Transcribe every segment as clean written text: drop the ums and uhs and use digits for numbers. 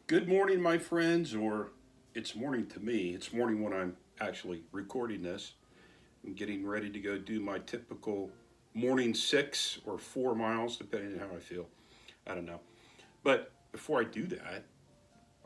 Good morning, my friends, or it's morning to me. It's morning when I'm actually recording this. I'm getting ready to go do my typical morning 6 or 4 miles, depending on how I feel. I don't know. But before I do that,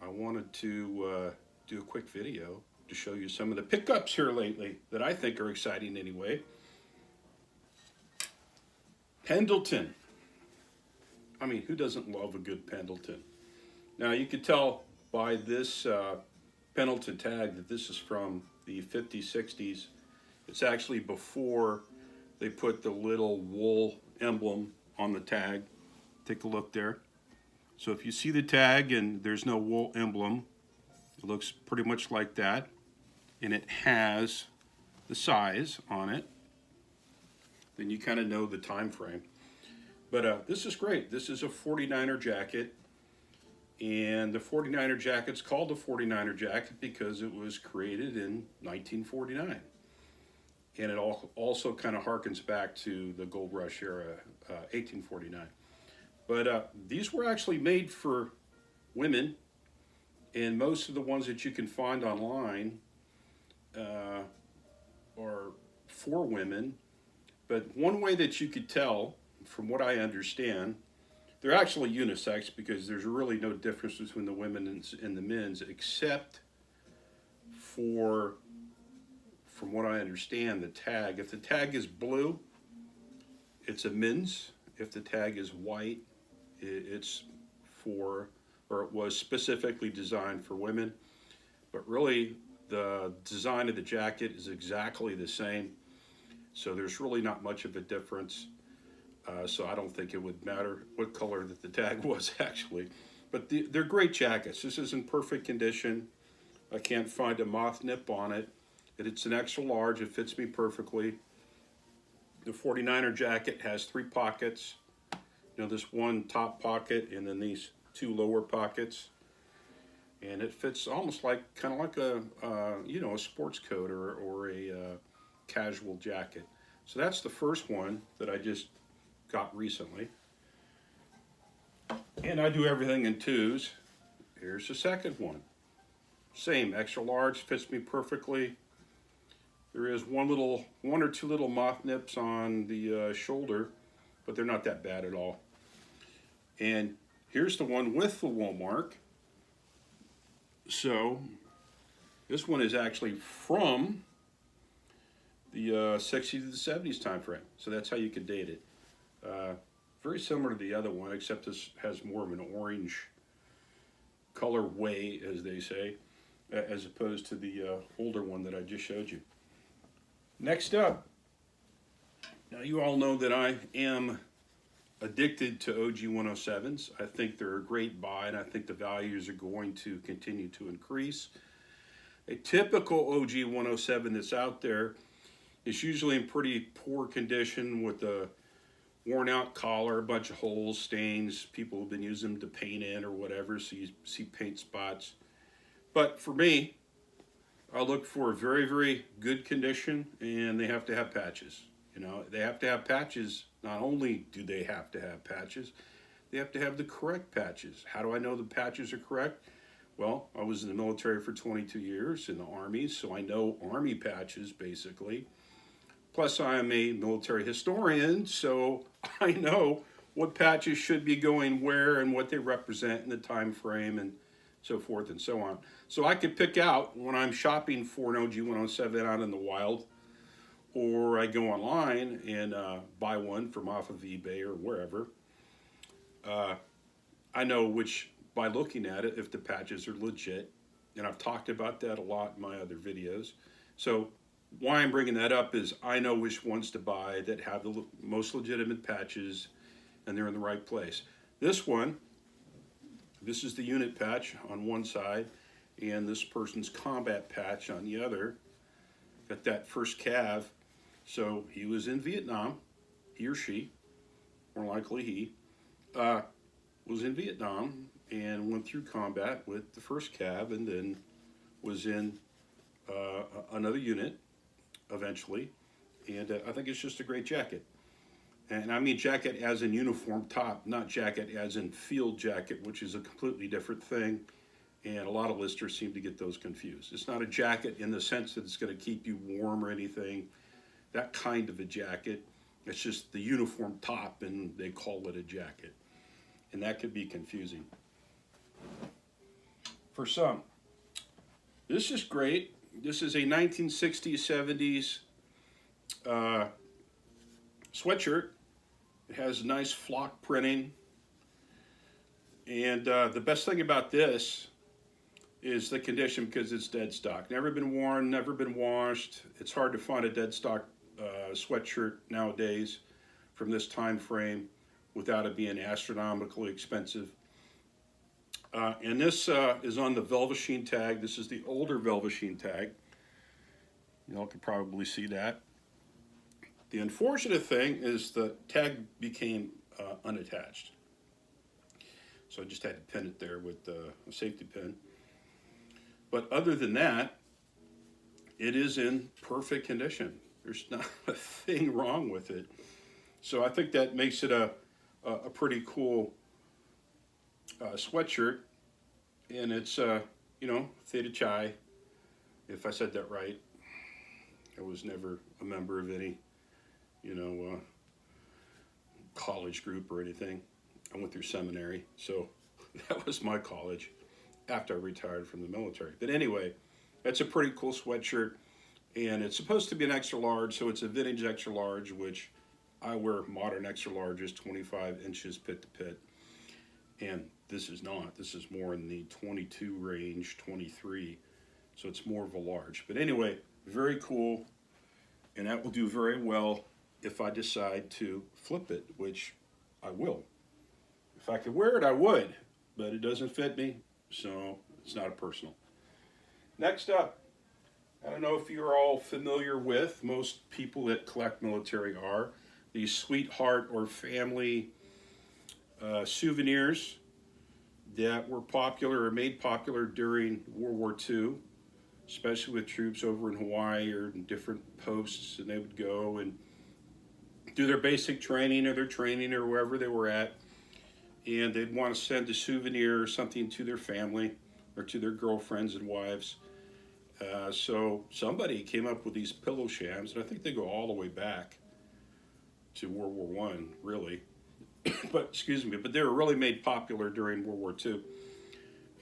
I wanted to do a quick video to show you some of the pickups here lately that I think are exciting anyway. Pendleton. I mean, who doesn't love a good Pendleton? Now, you could tell by this Pendleton tag that this is from the 50s, 60s. It's actually before they put the little wool emblem on the tag. Take a look there. So if you see the tag and there's no wool emblem, it looks pretty much like that. And it has the size on it. Then you kind of know the time frame. But this is great. This is a 49er jacket. And the 49er jacket's called the 49er jacket because it was created in 1949. And it also kind of harkens back to the gold rush era, 1849. But these were actually made for women, and most of the ones that you can find online are for women. But one way that you could tell, from what I understand, they're actually unisex because there's really no difference between the women and the men's, except for, from what I understand, the tag. If the tag is blue, it's a men's. If the tag is white, it's for, or it was specifically designed for women. But really, the design of the jacket is exactly the same. So there's really not much of a difference. So I don't think it would matter what color that the tag was actually. But they're great jackets. This is in perfect condition. I can't find a moth nip on it. It's an extra large. It fits me perfectly. The 49er jacket has 3 pockets. This one top pocket and then these 2 lower pockets. And it fits almost like, kind of like a sports coat or a casual jacket. So that's the first one that I just got recently. And I do everything in twos. Here's the second one. Same, extra large, fits me perfectly. There is one or two little moth nips on the shoulder, but they're not that bad at all. And here's the one with the wool mark. So this one is actually from the 60s to the 70s time frame. So that's how you can date it. Very similar to the other one, except this has more of an orange colorway, as they say, as opposed to the older one that I just showed you. Next up, now you all know that I am addicted to OG 107s. I think they're a great buy, and I think the values are going to continue to increase. A typical OG 107 that's out there is usually in pretty poor condition with a worn out collar, a bunch of holes, stains. People have been using them to paint in or whatever, so you see paint spots. But for me, I look for very, very good condition, and they have to have patches. They have to have patches. Not only do they have to have patches, they have to have the correct patches. How do I know the patches are correct? Well, I was in the military for 22 years in the Army, so I know Army patches basically. Plus, I am a military historian, so I know what patches should be going where and what they represent in the time frame and so forth and so on. So I could pick out when I'm shopping for an OG 107 out in the wild, or I go online and buy one from off of eBay or wherever. I know which, by looking at it, if the patches are legit. And I've talked about that a lot in my other videos. So why I'm bringing that up is I know which ones to buy that have the most legitimate patches and they're in the right place. This one, this is the unit patch on one side and this person's combat patch on the other. Got that first cav. So he was in Vietnam, he or she, more likely he, was in Vietnam and went through combat with the first cav and then was in another unit eventually. And I think it's just a great jacket. And I mean jacket as in uniform top, not jacket as in field jacket, which is a completely different thing. And a lot of listers seem to get those confused. It's not a jacket in the sense that it's going to keep you warm or anything, that kind of a jacket. It's just the uniform top, and they call it a jacket. And that could be confusing for some. This is great. This is a 1960s, 70s sweatshirt. It has nice flock printing. And the best thing about this is the condition, because it's dead stock. Never been worn, never been washed. It's hard to find a dead stock sweatshirt nowadays from this time frame without it being astronomically expensive. And this is on the Velveteen tag. This is the older Velveteen tag. You all can probably see that. The unfortunate thing is the tag became unattached. So I just had to pin it there with a safety pin. But other than that, it is in perfect condition. There's not a thing wrong with it. So I think that makes it a pretty cool sweatshirt. And it's, you know, Theta Chi, if I said that right. I was never a member of any, you know, college group or anything. I went through seminary, so that was my college after I retired from the military. But anyway, that's a pretty cool sweatshirt, and it's supposed to be an extra large, so it's a vintage extra large, which I wear modern extra larges, 25 inches pit to pit, and this is not. This is more in the 22 range, 23, so it's more of a large. But anyway, very cool, and that will do very well if I decide to flip it, which I will. If I could wear it, I would, but it doesn't fit me, so it's not a personal. Next up, I don't know if you're all familiar with, most people that collect military are, these sweetheart or family souvenirs that were popular or made popular during World War II, especially with troops over in Hawaii or in different posts, and they would go and do their basic training or their training or wherever they were at, and they'd want to send a souvenir or something to their family or to their girlfriends and wives. So somebody came up with these pillow shams, and I think they go all the way back to World War I, really. But they were really made popular during World War II.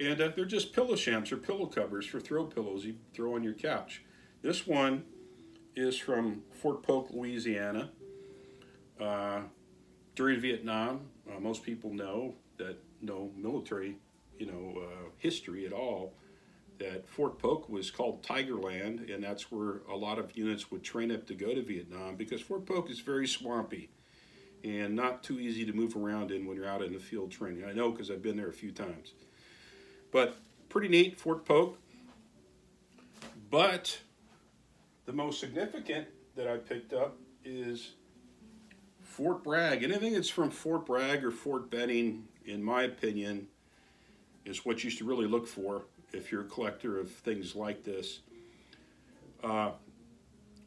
And they're just pillow shams or pillow covers for throw pillows you throw on your couch. This one is from Fort Polk, Louisiana. During Vietnam, most people know military, history at all, that Fort Polk was called Tigerland, and that's where a lot of units would train up to go to Vietnam, because Fort Polk is very swampy and not too easy to move around in when you're out in the field training. I know because I've been there a few times. But pretty neat, Fort Polk. But the most significant that I picked up is Fort Bragg. Anything that's from Fort Bragg or Fort Benning, in my opinion, is what you should really look for if you're a collector of things like this. Home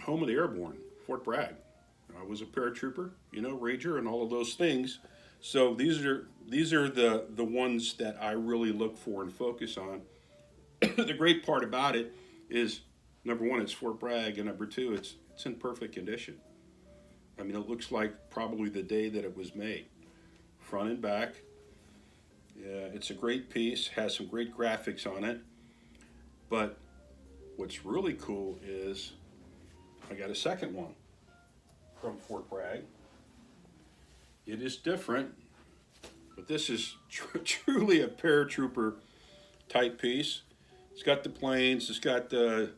of the Airborne, Fort Bragg. I was a paratrooper, Ranger and all of those things. So these are the ones that I really look for and focus on. The great part about it is, number one, it's Fort Bragg, and number two, it's in perfect condition. I mean, it looks like probably the day that it was made, front and back. It's a great piece, has some great graphics on it. But what's really cool is I got a second one from Fort Bragg. It is different, but this is truly a paratrooper type piece. It's got the planes, it's got the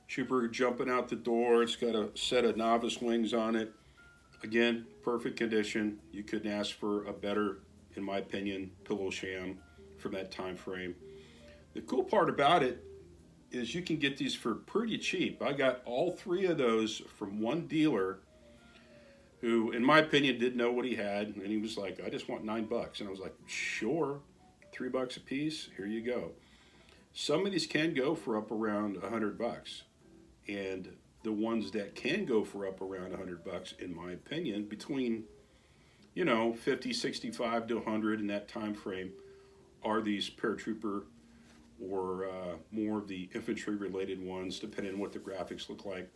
trooper jumping out the door, it's got a set of novice wings on it. Again, perfect condition. You couldn't ask for a better, in my opinion, pillow sham from that time frame. The cool part about it is you can get these for pretty cheap. I got all three of those from one dealer who, in my opinion, didn't know what he had, and he was like, I just want $9. And I was like, sure, $3 a piece, here you go. Some of these can go for up around $100, and the ones that can go for up around $100, in my opinion, between 50, 65 to 100 in that time frame, are these paratrooper or more of the infantry related ones, depending on what the graphics look like.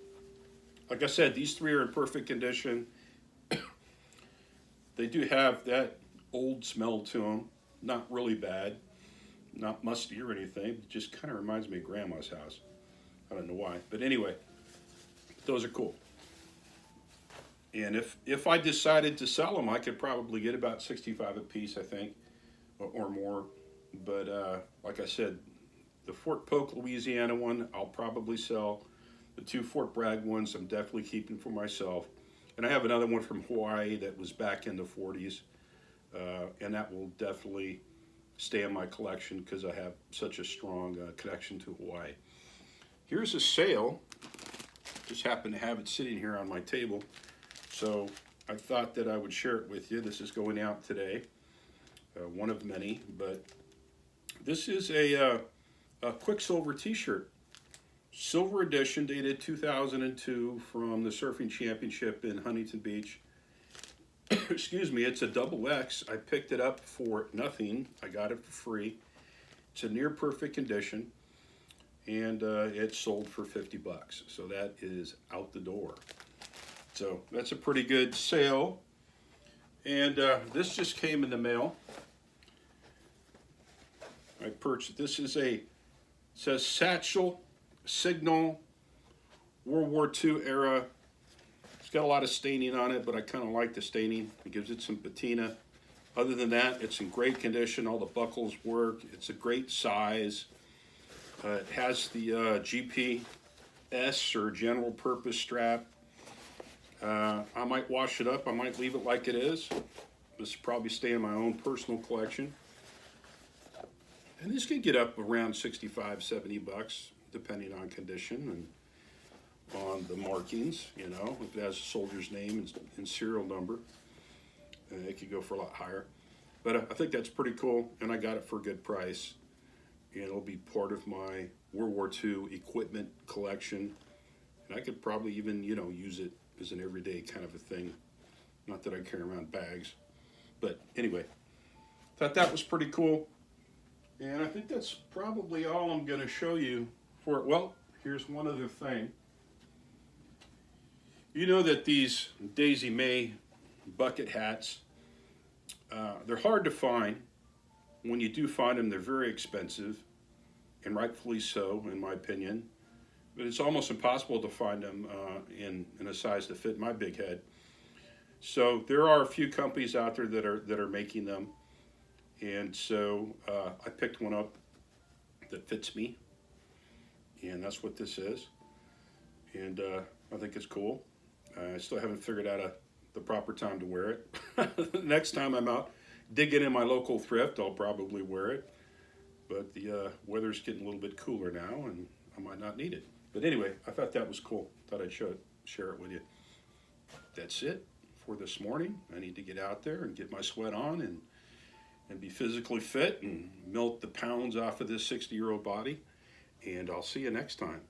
Like I said, these three are in perfect condition. They do have that old smell to them, not really bad, not musty or anything. It just kind of reminds me of Grandma's house. I don't know why, but anyway, those are cool. And if I decided to sell them, I could probably get about 65 a piece, I think, or more. But like I said, the Fort Polk, Louisiana one, I'll probably sell. The two Fort Bragg ones, I'm definitely keeping for myself. And I have another one from Hawaii that was back in the 40s, and that will definitely stay in my collection because I have such a strong connection to Hawaii. Here's a sale. Just happen to have it sitting here on my table, so I thought that I would share it with you. This is going out today, one of many, but this is a Quicksilver t-shirt. Silver edition, dated 2002, from the Surfing Championship in Huntington Beach. Excuse me, it's a XX. I picked it up for nothing. I got it for free. It's a near perfect condition, and it sold for 50 bucks. So that is out the door. So that's a pretty good sale. And this just came in the mail. I purchased, this is it says Satchel Signal, World War II era. It's got a lot of staining on it, but I kind of like the staining. It gives it some patina. Other than that, it's in great condition. All the buckles work. It's a great size. It has the GPS or general purpose strap. I might wash it up. I might leave it like it is. This will probably stay in my own personal collection. And this can get up around 65, 70 bucks. Depending on condition and on the markings, you know, if it has a soldier's name and serial number, it could go for a lot higher. But I think that's pretty cool, and I got it for a good price. And it'll be part of my World War II equipment collection. And I could probably even, you know, use it as an everyday kind of a thing. Not that I carry around bags. But anyway, thought that was pretty cool. And I think that's probably all I'm going to show you for it. Well, here's one other thing. You know that these Daisy May bucket hats, they're hard to find. When you do find them, they're very expensive, and rightfully so, in my opinion. But it's almost impossible to find them in a size to fit my big head. So there are a few companies out there that are making them, and so I picked one up that fits me, and that's what this is. And I think it's cool. I still haven't figured out the proper time to wear it. Next time I'm out digging in my local thrift, I'll probably wear it. But the weather's getting a little bit cooler now, and I might not need it. But anyway, I thought that was cool. Thought I'd share it with you. That's it for this morning. I need to get out there and get my sweat on and be physically fit and melt the pounds off of this 60-year-old body. And I'll see you next time.